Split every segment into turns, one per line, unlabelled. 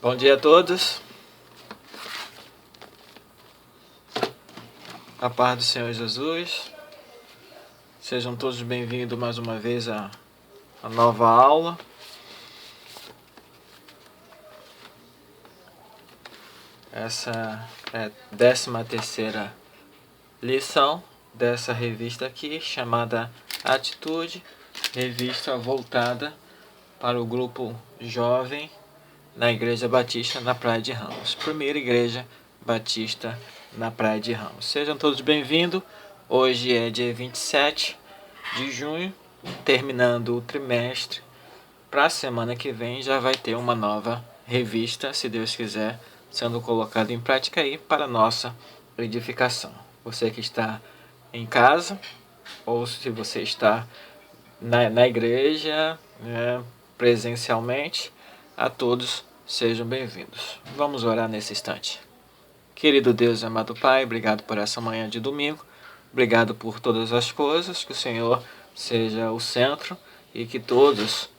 Bom dia a todos, a paz do Senhor Jesus, sejam todos bem-vindos mais uma vez à nova aula. Essa é a 13ª lição dessa revista aqui, chamada Atitude, revista voltada para o grupo jovem na Igreja Batista na Praia de Ramos, primeira Igreja Batista na Praia de Ramos. Sejam todos bem-vindos. Hoje é dia 27 de junho, terminando o trimestre. Para a semana que vem já vai ter uma nova revista, se Deus quiser, sendo colocada em prática aí para nossa edificação. Você que está em casa, ou se você está na igreja, presencialmente, a todos sejam bem-vindos. Vamos orar nesse instante. Querido Deus e amado Pai, obrigado por essa manhã de domingo. Obrigado por todas as coisas. Que o Senhor seja o centro e que todos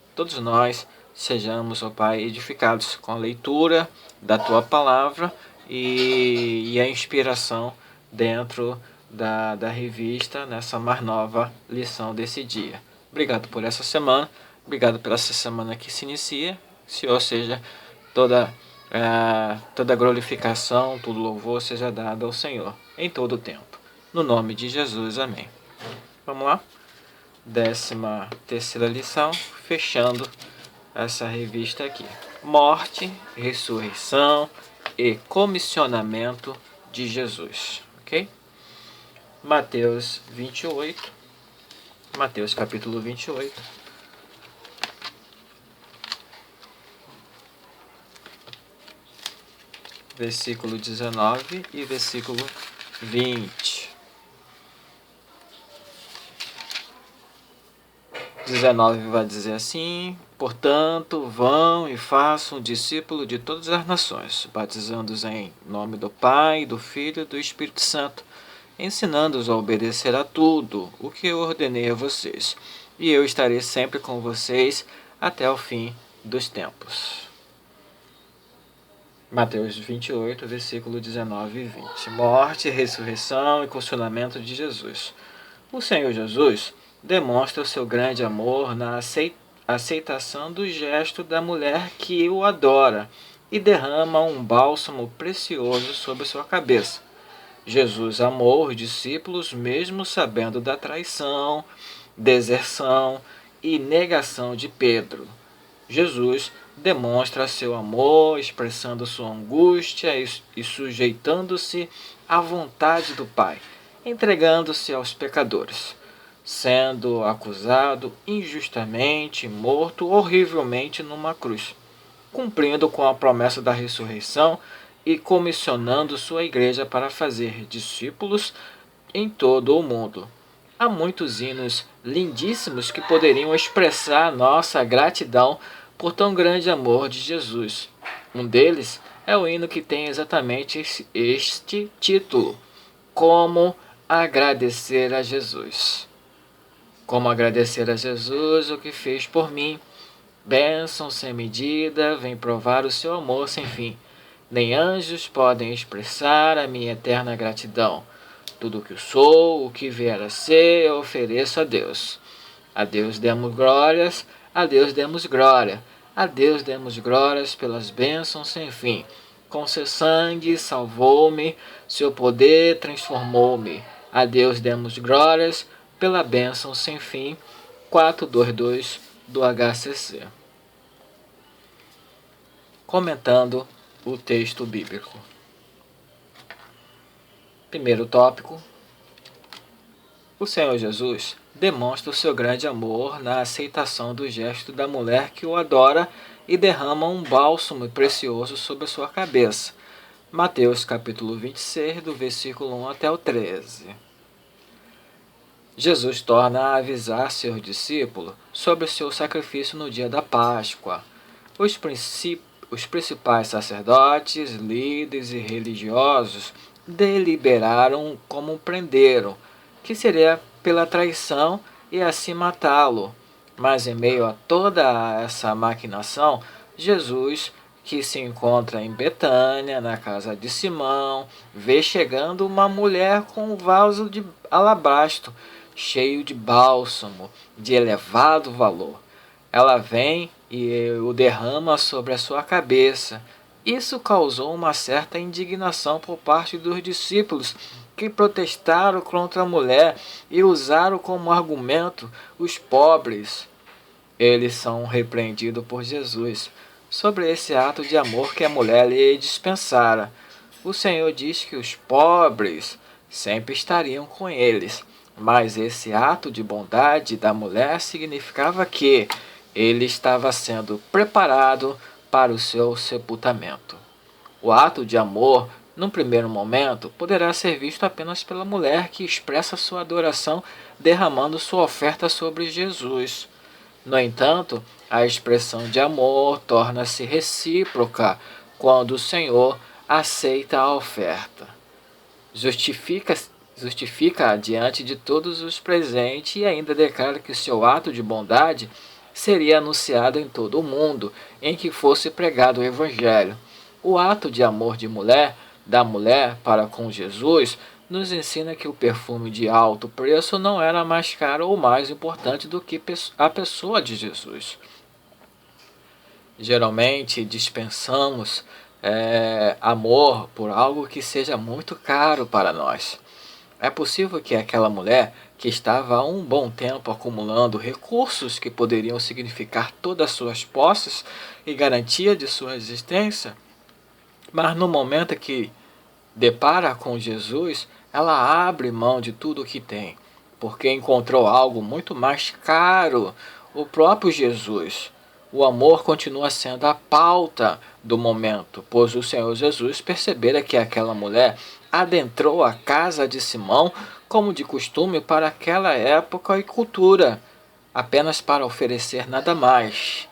nós sejamos, ó Pai, edificados com a leitura da Tua Palavra e a inspiração dentro da revista nessa mais nova lição desse dia. Obrigado por essa semana. Obrigado pela essa semana que se inicia. Senhor, seja toda glorificação, todo louvor seja dado ao Senhor em todo o tempo. No nome de Jesus, amém. Vamos lá? 13ª lição, fechando essa revista aqui. Morte, ressurreição e comissionamento de Jesus. Ok? Mateus 28. Mateus capítulo 28. Versículo 19 e versículo 20. 19 vai dizer assim: portanto, vão e façam discípulo de todas as nações, batizando-os em nome do Pai, do Filho e do Espírito Santo, ensinando-os a obedecer a tudo o que eu ordenei a vocês, e eu estarei sempre com vocês até o fim dos tempos. Mateus 28, versículo 19 e 20. Morte, ressurreição e comissionamento de Jesus. O Senhor Jesus demonstra o seu grande amor na aceitação do gesto da mulher que o adora e derrama um bálsamo precioso sobre sua cabeça. Jesus amou os discípulos mesmo sabendo da traição, deserção e negação de Pedro. Jesus demonstra seu amor, expressando sua angústia e sujeitando-se à vontade do Pai, entregando-se aos pecadores, sendo acusado injustamente, morto horrivelmente numa cruz, cumprindo com a promessa da ressurreição e comissionando sua igreja para fazer discípulos em todo o mundo. Há muitos hinos lindíssimos que poderiam expressar nossa gratidão por tão grande amor de Jesus. Um deles é o hino que tem exatamente este título: Como agradecer a Jesus. Como agradecer a Jesus o que fez por mim. Bênção sem medida, vem provar o seu amor sem fim. Nem anjos podem expressar a minha eterna gratidão. Tudo o que eu sou, o que vier a ser, eu ofereço a Deus. A Deus demos glórias, a Deus demos glória. A Deus demos glórias pelas bênçãos sem fim. Com seu sangue salvou-me, seu poder transformou-me. A Deus demos glórias pela bênção sem fim. 422 do HCC. Comentando o texto bíblico. Primeiro tópico. O Senhor Jesus demonstra o seu grande amor na aceitação do gesto da mulher que o adora e derrama um bálsamo precioso sobre a sua cabeça. Mateus capítulo 26, do versículo 1 até o 13. Jesus torna a avisar seus discípulos sobre o seu sacrifício no dia da Páscoa. Os principais sacerdotes, líderes e religiosos deliberaram como prenderam, que seria pela traição e assim matá-lo. Mas em meio a toda essa maquinação, Jesus que se encontra em Betânia, na casa de Simão, vê chegando uma mulher com um vaso de alabastro, cheio de bálsamo, de elevado valor. Ela vem e o derrama sobre a sua cabeça. Isso causou uma certa indignação por parte dos discípulos, que protestaram contra a mulher e usaram como argumento os pobres. Eles são repreendidos por Jesus sobre esse ato de amor que a mulher lhe dispensara. O Senhor diz que os pobres sempre estariam com eles, mas esse ato de bondade da mulher significava que ele estava sendo preparado para o seu sepultamento. O ato de amor, num primeiro momento, poderá ser visto apenas pela mulher que expressa sua adoração derramando sua oferta sobre Jesus. No entanto, a expressão de amor torna-se recíproca quando o Senhor aceita a oferta. Justifica diante de todos os presentes e ainda declara que o seu ato de bondade seria anunciado em todo o mundo em que fosse pregado o Evangelho. O ato de amor da mulher para com Jesus, nos ensina que o perfume de alto preço não era mais caro ou mais importante do que a pessoa de Jesus. Geralmente dispensamos amor por algo que seja muito caro para nós. É possível que aquela mulher, que estava há um bom tempo acumulando recursos que poderiam significar todas as suas posses e garantia de sua existência, mas no momento que depara com Jesus, ela abre mão de tudo o que tem, porque encontrou algo muito mais caro, o próprio Jesus. O amor continua sendo a pauta do momento, pois o Senhor Jesus percebera que aquela mulher adentrou a casa de Simão como de costume para aquela época e cultura, apenas para oferecer nada mais.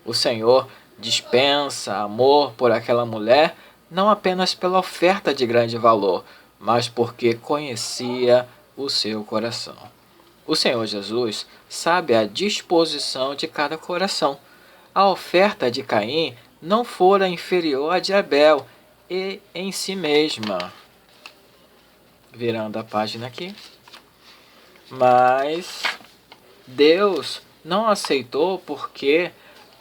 O Senhor dispensa amor por aquela mulher não apenas pela oferta de grande valor, mas porque conhecia o seu coração. O Senhor Jesus sabe a disposição de cada coração. A oferta de Caim não fora inferior à de Abel e em si mesma. Virando a página aqui. Mas Deus não aceitou porque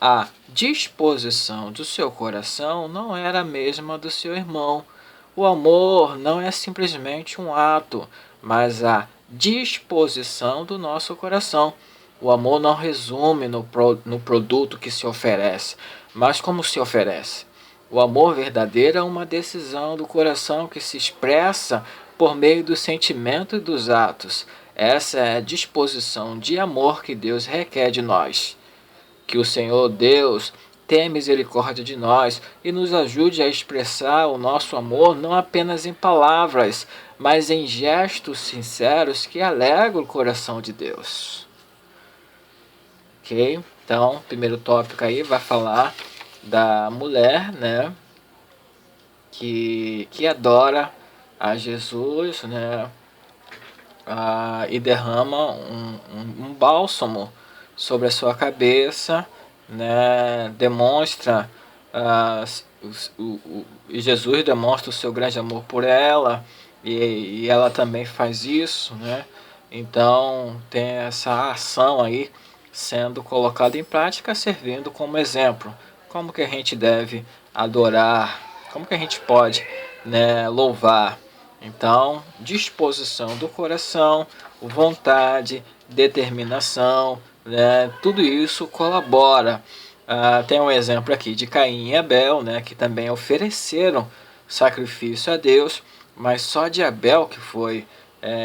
a disposição do seu coração não era a mesma do seu irmão. O amor não é simplesmente um ato, mas a disposição do nosso coração. O amor não resume no produto que se oferece, mas como se oferece. O amor verdadeiro é uma decisão do coração que se expressa por meio do sentimento e dos atos. Essa é a disposição de amor que Deus requer de nós. Que o Senhor Deus tenha misericórdia de nós e nos ajude a expressar o nosso amor não apenas em palavras, mas em gestos sinceros que alegram o coração de Deus. Ok? Então, o primeiro tópico aí vai falar da mulher, né? Que adora a Jesus, né? E derrama um bálsamo sobre a sua cabeça, né? Demonstra Jesus demonstra o seu grande amor por ela e ela também faz isso, né? Então tem essa ação aí sendo colocada em prática, servindo como exemplo. Como que a gente deve adorar? Como que a gente pode, né, louvar? Então, disposição do coração, vontade, determinação, né, tudo isso colabora. Tem um exemplo aqui de Caim e Abel, né, que também ofereceram sacrifício a Deus, mas só de Abel que foi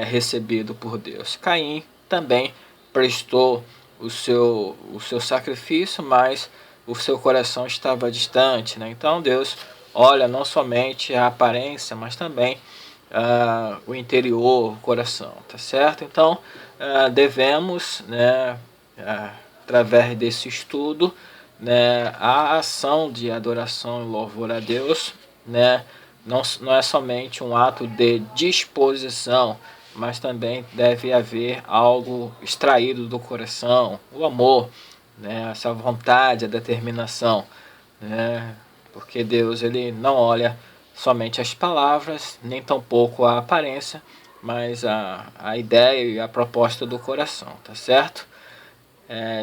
recebido por Deus. Caim também prestou o seu sacrifício, mas o seu coração estava distante, né? Então Deus olha não somente a aparência, mas também o interior, o coração, tá certo? Então devemos, né, através desse estudo, né, a ação de adoração e louvor a Deus, né, não é somente um ato de disposição, mas também deve haver algo extraído do coração, o amor, né, essa vontade, a determinação, né, porque Deus ele não olha somente as palavras, nem tampouco a aparência, mas a ideia e a proposta do coração, tá certo?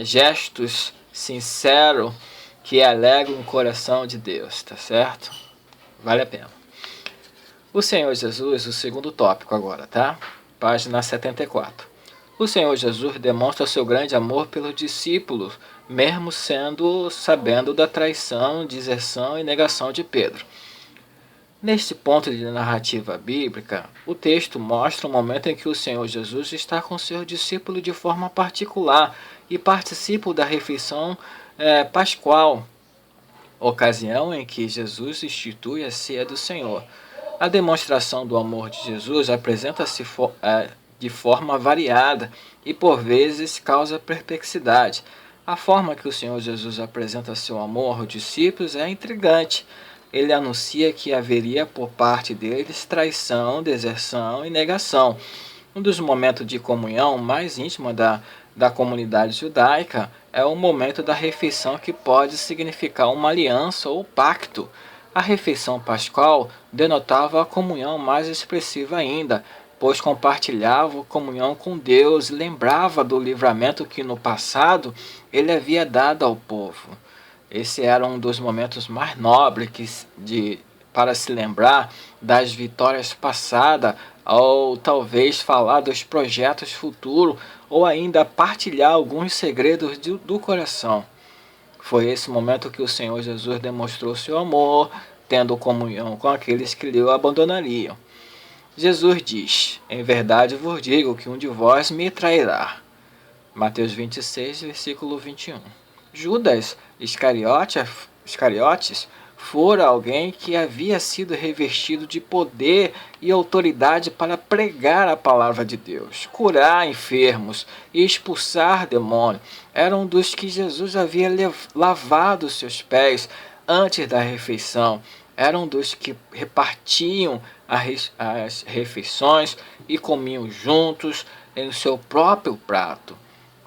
Gestos sinceros que alegram o coração de Deus, tá certo? Vale a pena. O Senhor Jesus, o segundo tópico agora, tá? Página 74. O Senhor Jesus demonstra seu grande amor pelos discípulos, mesmo sabendo da traição, deserção e negação de Pedro. Neste ponto de narrativa bíblica, o texto mostra o momento em que o Senhor Jesus está com seus discípulos de forma particular e participa da refeição pascual, ocasião em que Jesus institui a ceia do Senhor. A demonstração do amor de Jesus apresenta-se de forma variada e por vezes causa perplexidade. A forma que o Senhor Jesus apresenta seu amor aos discípulos é intrigante. Ele anuncia que haveria por parte deles traição, deserção e negação. Um dos momentos de comunhão mais íntima da comunidade judaica é o momento da refeição, que pode significar uma aliança ou pacto. A refeição pascal denotava a comunhão mais expressiva ainda, pois compartilhava a comunhão com Deus e lembrava do livramento que no passado ele havia dado ao povo. Esse era um dos momentos mais nobres para se lembrar das vitórias passadas, ou talvez falar dos projetos futuros, ou ainda partilhar alguns segredos do coração. Foi esse momento que o Senhor Jesus demonstrou seu amor, tendo comunhão com aqueles que lhe abandonariam. Jesus diz: em verdade vos digo que um de vós me trairá. Mateus 26, versículo 21. Judas Iscariotes fora alguém que havia sido revestido de poder e autoridade para pregar a palavra de Deus, curar enfermos e expulsar demônios. Era um dos que Jesus havia lavado seus pés antes da refeição. Era um dos que repartiam as refeições e comiam juntos em seu próprio prato.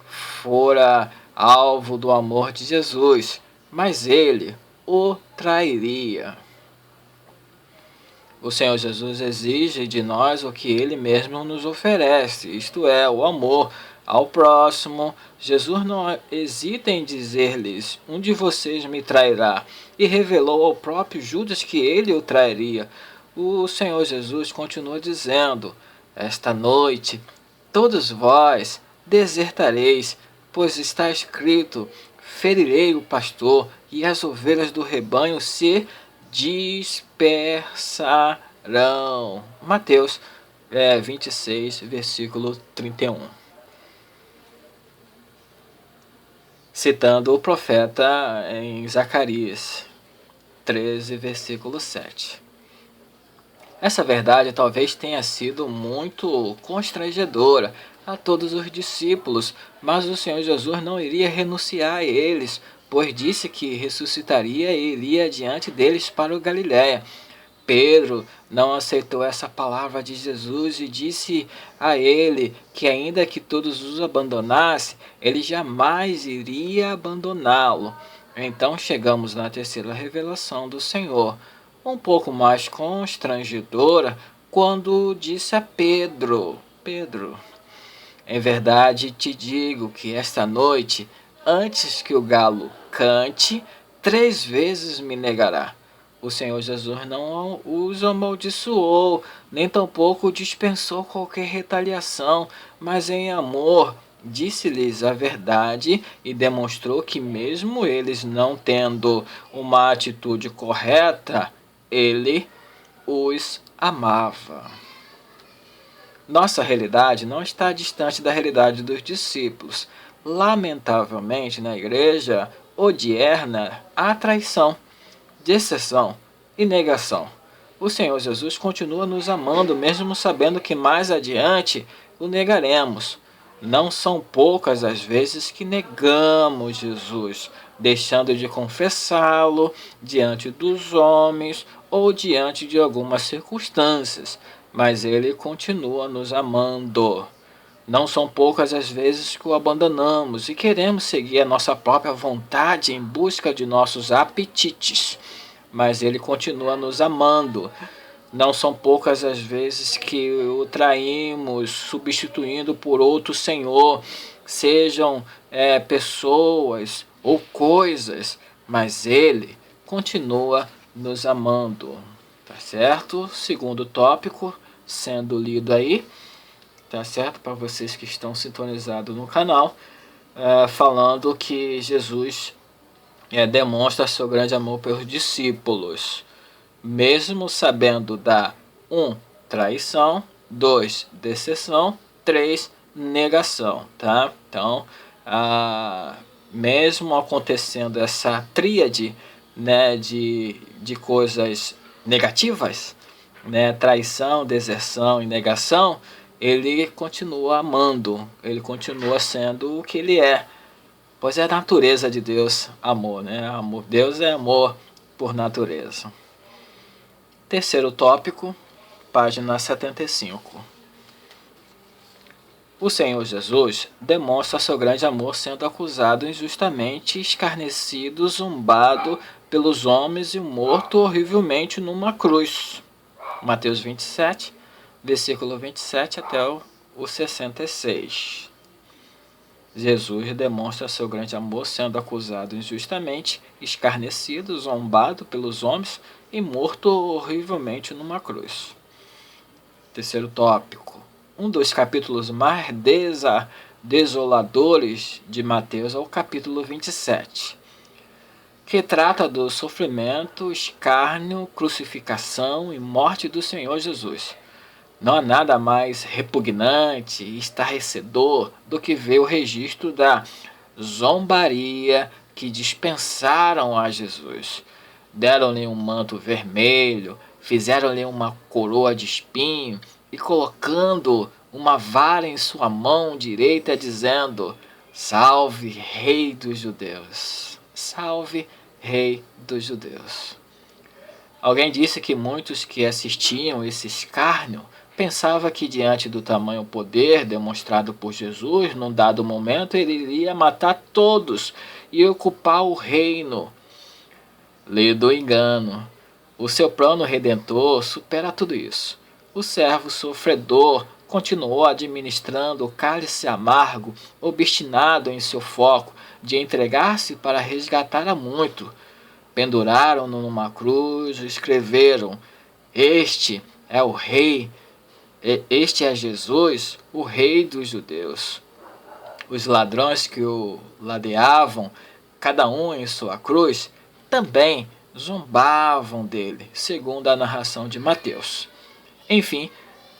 Fora alvo do amor de Jesus, mas ele o trairia. O Senhor Jesus exige de nós o que ele mesmo nos oferece, isto é, o amor ao próximo. Jesus não hesita em dizer-lhes: um de vocês me trairá, e revelou ao próprio Judas que ele o trairia. O Senhor Jesus continua dizendo: esta noite todos vós desertareis, pois está escrito: ferirei o pastor, e as ovelhas do rebanho se dispersarão. Mateus 26, versículo 31. Citando o profeta em Zacarias 13, versículo 7. Essa verdade talvez tenha sido muito constrangedora a todos os discípulos, mas o Senhor Jesus não iria renunciar a eles, pois disse que ressuscitaria e iria adiante deles para o Galiléia. Pedro não aceitou essa palavra de Jesus e disse a ele que, ainda que todos os abandonassem, ele jamais iria abandoná-lo. Então chegamos na terceira revelação do Senhor, um pouco mais constrangedora, quando disse a Pedro: Pedro, em verdade te digo que esta noite, antes que o galo cante, 3 vezes me negará. O Senhor Jesus não os amaldiçoou, nem tampouco dispensou qualquer retaliação, mas em amor disse-lhes a verdade e demonstrou que, mesmo eles não tendo uma atitude correta, ele os amava. Nossa realidade não está distante da realidade dos discípulos. Lamentavelmente, na igreja odierna, há traição, deserção e negação. O Senhor Jesus continua nos amando, mesmo sabendo que mais adiante o negaremos. Não são poucas as vezes que negamos Jesus, deixando de confessá-lo diante dos homens ou diante de algumas circunstâncias, mas ele continua nos amando. Não são poucas as vezes que o abandonamos e queremos seguir a nossa própria vontade em busca de nossos apetites. mas Ele continua nos amando. Não são poucas as vezes que o traímos, substituindo por outro Senhor, sejam pessoas ou coisas, mas Ele continua nos amando. Tá certo? Segundo tópico sendo lido aí, tá certo? Para vocês que estão sintonizados no canal, falando que Jesus demonstra seu grande amor pelos discípulos, mesmo sabendo da 1. Traição, 2. Decepção, 3. Negação, tá? Então, mesmo acontecendo essa tríade, né, de coisas negativas, né, traição, deserção e negação, ele continua amando, ele continua sendo o que ele é, pois é a natureza de Deus, amor, né? Amor, Deus é amor por natureza. Terceiro tópico, página 75. O Senhor Jesus demonstra seu grande amor sendo acusado injustamente, escarnecido, zombado pelos homens e morto horrivelmente numa cruz. Mateus 27, versículo 27 até o 66. Jesus demonstra seu grande amor sendo acusado injustamente, escarnecido, zombado pelos homens e morto horrivelmente numa cruz. Terceiro tópico. Um dos capítulos mais desoladores de Mateus é o capítulo 27, que trata do sofrimento, escárnio, crucificação e morte do Senhor Jesus. Não há nada mais repugnante e estarrecedor do que ver o registro da zombaria que dispensaram a Jesus. Deram-lhe um manto vermelho, fizeram-lhe uma coroa de espinho e colocando uma vara em sua mão direita, dizendo: Salve, Rei dos Judeus! Salve, Rei dos Judeus! Alguém disse que muitos que assistiam esse escárnio pensavam que diante do tamanho poder demonstrado por Jesus, num dado momento ele iria matar todos e ocupar o reino. Lê do engano. O seu plano redentor supera tudo isso. O servo sofredor continuou administrando o cálice amargo, obstinado em seu foco de entregar-se para resgatar a muito. Penduraram-no numa cruz e escreveram: Este é o Rei, este é Jesus, o Rei dos Judeus. Os ladrões que o ladeavam, cada um em sua cruz, também zombavam dele, segundo a narração de Mateus. Enfim,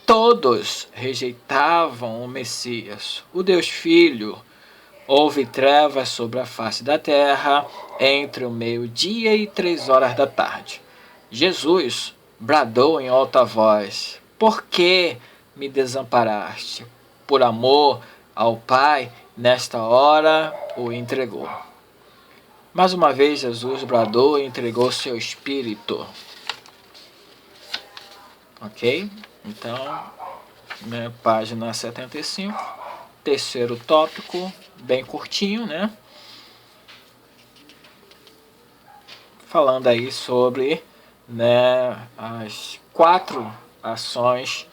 todos rejeitavam o Messias, o Deus Filho. Houve trevas sobre a face da terra entre o meio-dia e 3 horas da tarde. Jesus bradou em alta voz: Por que me desamparaste? Por amor ao Pai, nesta hora o entregou. Mais uma vez Jesus bradou e entregou seu espírito. Ok? Então, página 75, terceiro tópico, bem curtinho, né? Falando aí sobre, né, as 4 ações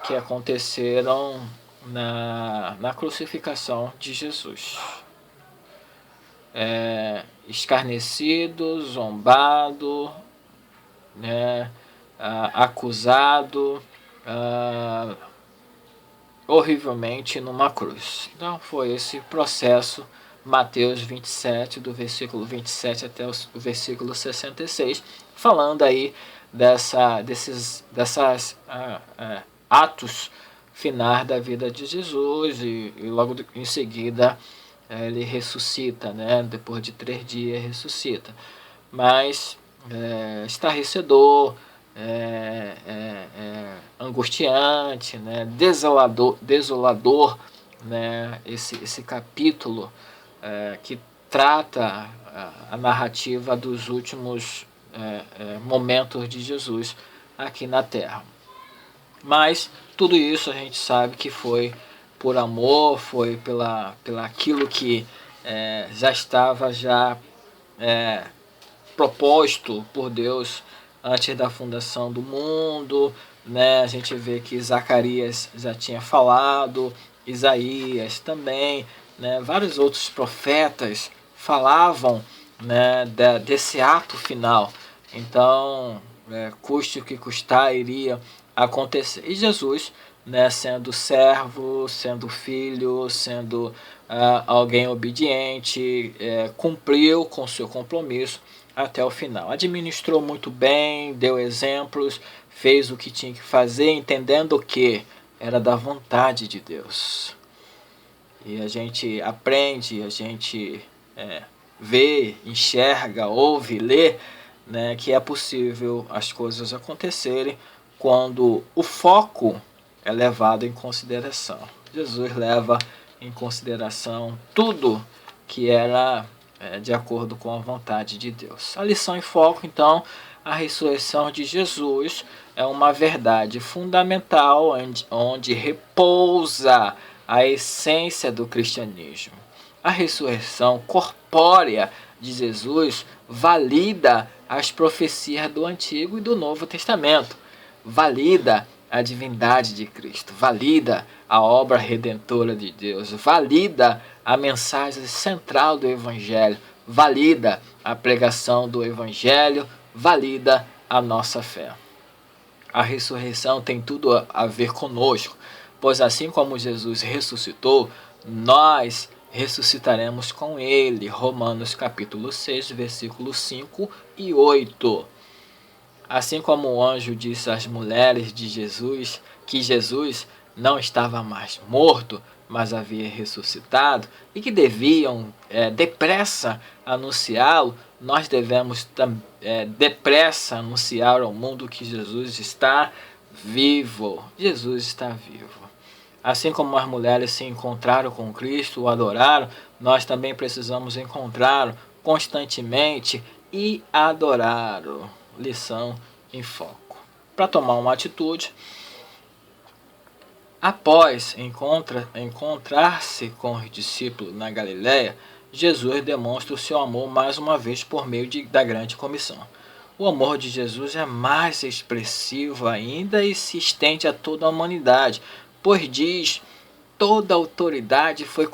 que aconteceram na crucificação de Jesus. Escarnecido, zombado, né, acusado, horrivelmente numa cruz. Então foi esse processo, Mateus 27, do versículo 27 até o versículo 66, falando aí desses atos finais da vida de Jesus e logo em seguida ele ressuscita, né? Depois de 3 dias ressuscita. Mas estarrecedor, angustiante, né? Desolador, né? Esse capítulo que trata a narrativa dos últimos momentos de Jesus aqui na Terra. Mas tudo isso a gente sabe que foi por amor, foi pela aquilo que já estava proposto por Deus antes da fundação do mundo, né? A gente vê que Zacarias já tinha falado, Isaías também, né? Vários outros profetas falavam, né, desse ato final. Então, custe o que custar, iria acontecer. E Jesus, né, sendo servo, sendo filho, sendo alguém obediente, cumpriu com seu compromisso até o final. Administrou muito bem, deu exemplos, fez o que tinha que fazer, entendendo que era da vontade de Deus. E a gente aprende, a gente vê, enxerga, ouve, lê, né, que é possível as coisas acontecerem quando o foco é levado em consideração. Jesus leva em consideração tudo que era de acordo com a vontade de Deus. A lição em foco, então, a ressurreição de Jesus é uma verdade fundamental onde repousa a essência do cristianismo. A ressurreição corpórea de Jesus valida as profecias do Antigo e do Novo Testamento, valida a divindade de Cristo, valida a obra redentora de Deus, valida a mensagem central do Evangelho, valida a pregação do Evangelho, valida a nossa fé. A ressurreição tem tudo a ver conosco, pois assim como Jesus ressuscitou, nós ressuscitaremos com ele. Romanos capítulo 6, versículos 5 e 8. Assim como o anjo disse às mulheres de Jesus que Jesus não estava mais morto, mas havia ressuscitado, e que deviam depressa anunciá-lo, nós devemos depressa anunciar ao mundo que Jesus está vivo. Jesus está vivo. Assim como as mulheres se encontraram com Cristo, o adoraram, nós também precisamos encontrá-lo constantemente e adorá-lo. Lição em foco. Para tomar uma atitude, após encontrar-se com os discípulos na Galiléia, Jesus demonstra o seu amor mais uma vez por meio da grande comissão. O amor de Jesus é mais expressivo ainda e se estende a toda a humanidade, pois diz: toda autoridade foi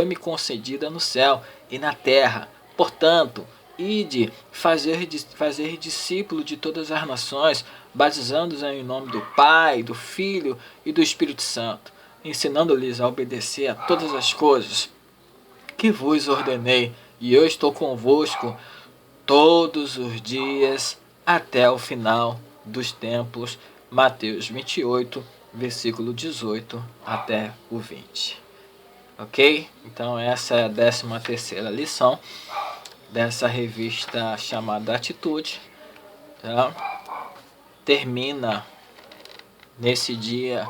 me concedida no céu e na terra. Portanto, ide fazer discípulo de todas as nações, batizando-os em nome do Pai, do Filho e do Espírito Santo, ensinando-lhes a obedecer a todas as coisas que vos ordenei, e eu estou convosco todos os dias até o final dos tempos. Mateus 28, versículo 18 até o 20. Ok? Então essa é a 13ª lição dessa revista chamada Atitude. Tá? Termina nesse dia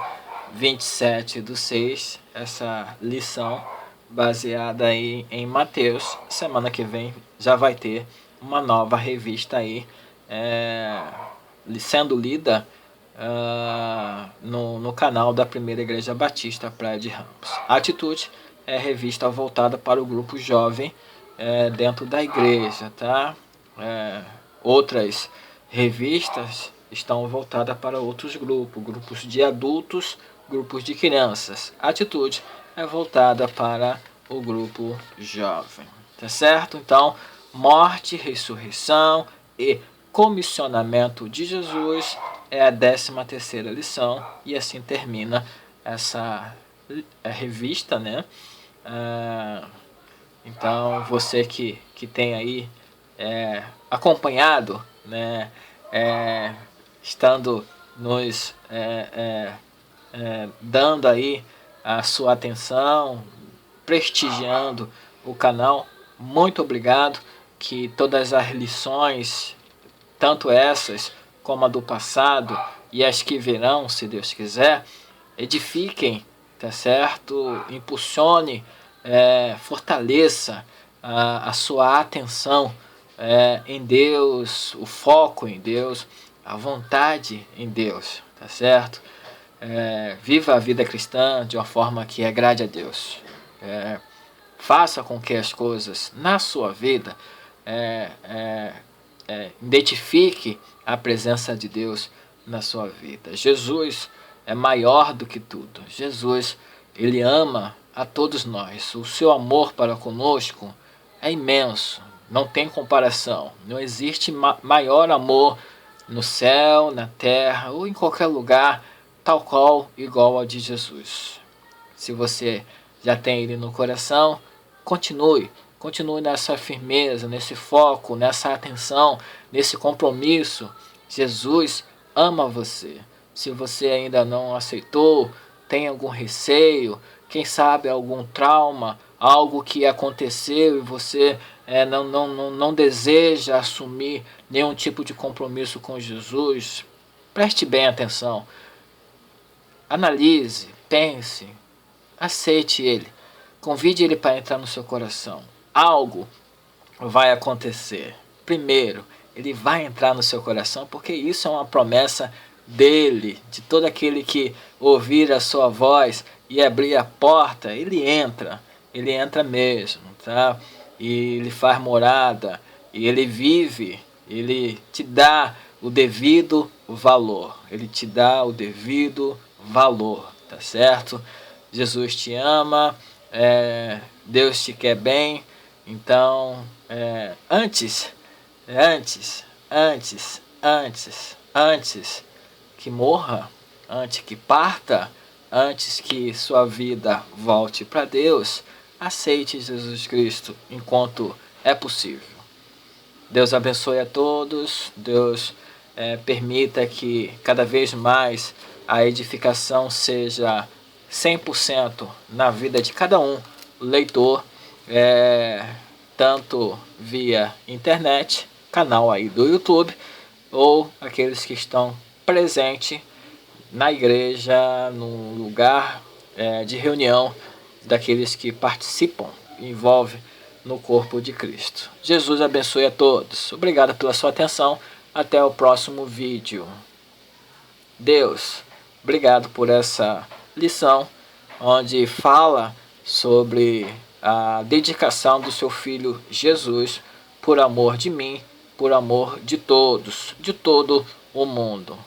27/6 essa lição baseada aí em Mateus. Semana que vem já vai ter uma nova revista aí sendo lida no canal da Primeira Igreja Batista Praia de Ramos. A Atitude é revista voltada para o grupo jovem dentro da igreja, tá? Outras revistas estão voltadas para outros grupos de adultos, grupos de crianças. A Atitude é voltada para o grupo jovem, tá certo? Então, morte, ressurreição e comissionamento de Jesus é a 13ª lição, e assim termina essa revista, né? Então, você que tem aí acompanhado, né, estando nos dando aí a sua atenção, prestigiando o canal, muito obrigado. Que todas as lições, tanto essas como a do passado e as que virão, se Deus quiser, edifiquem, tá certo? Impulsione, fortaleça a sua atenção em Deus, o foco em Deus, a vontade em Deus, tá certo? Viva a vida cristã de uma forma que agrade a Deus. Faça com que as coisas na sua vida identifique a presença de Deus na sua vida. Jesus é maior do que tudo. Jesus, ele ama a todos nós. O seu amor para conosco é imenso, não tem comparação. Não existe maior amor no céu, na terra ou em qualquer lugar, tal qual igual ao de Jesus. Se você já tem ele no coração, continue nessa firmeza, nesse foco, nessa atenção, nesse compromisso. Jesus ama você. Se você ainda não aceitou, tem algum receio, quem sabe algum trauma, algo que aconteceu e você não deseja assumir nenhum tipo de compromisso com Jesus, preste bem atenção. Analise, pense, aceite ele. Convide ele para entrar no seu coração. Algo vai acontecer. Primeiro, ele vai entrar no seu coração, porque isso é uma promessa dele, de todo aquele que ouvir a sua voz e abrir a porta, ele entra mesmo, tá? E ele faz morada, e ele vive, ele te dá o devido valor, tá certo? Jesus te ama, Deus te quer bem, então antes que morra, antes que parta, antes que sua vida volte para Deus, aceite Jesus Cristo enquanto é possível. Deus abençoe a todos, Deus permita que cada vez mais a edificação seja 100% na vida de cada um, leitor, tanto via internet, canal aí do YouTube, ou aqueles que estão presentes na igreja, no lugar de reunião daqueles que participam, envolve no corpo de Cristo. Jesus abençoe a todos. Obrigado pela sua atenção. Até o próximo vídeo. Deus, obrigado por essa lição, onde fala sobre a dedicação do seu Filho Jesus por amor de mim, por amor de todos, de todo o mundo.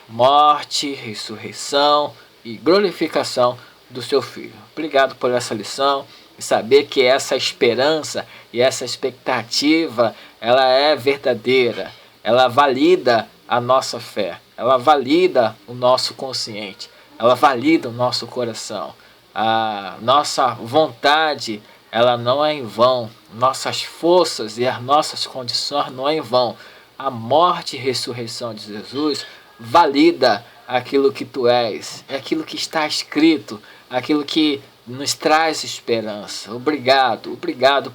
Morte, ressurreição e glorificação do seu Filho. Obrigado por essa lição e saber que essa esperança e essa expectativa, ela é verdadeira, ela valida a nossa fé, ela valida o nosso consciente, ela valida o nosso coração. A nossa vontade, ela não é em vão, nossas forças e as nossas condições não é em vão. A morte e ressurreição de Jesus valida aquilo que tu és, é aquilo que está escrito, aquilo que nos traz esperança. Obrigado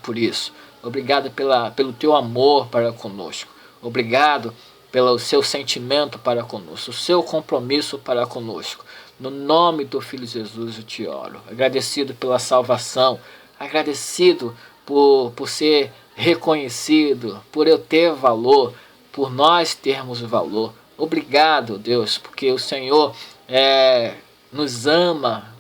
por isso. Obrigado pelo teu amor para conosco. Obrigado pelo seu sentimento para conosco, o seu compromisso para conosco. No nome do Filho Jesus eu te oro. Agradecido pela salvação, agradecido por ser reconhecido, por eu ter valor, por nós termos valor. Obrigado, Deus, porque o Senhor nos ama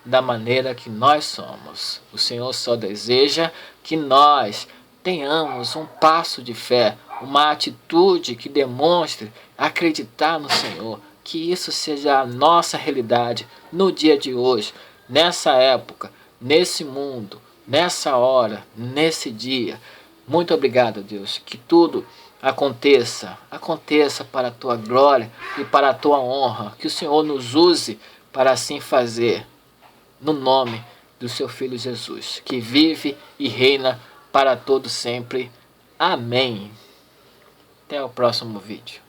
da maneira que nós somos. O Senhor só deseja que nós tenhamos um passo de fé, uma atitude que demonstre acreditar no Senhor, que isso seja a nossa realidade no dia de hoje, nessa época, nesse mundo, nessa hora, nesse dia. Muito obrigado, Deus, que tudo aconteça para a tua glória e para a tua honra, que o Senhor nos use para assim fazer, no nome do seu Filho Jesus, que vive e reina para todo sempre. Amém. Até o próximo vídeo.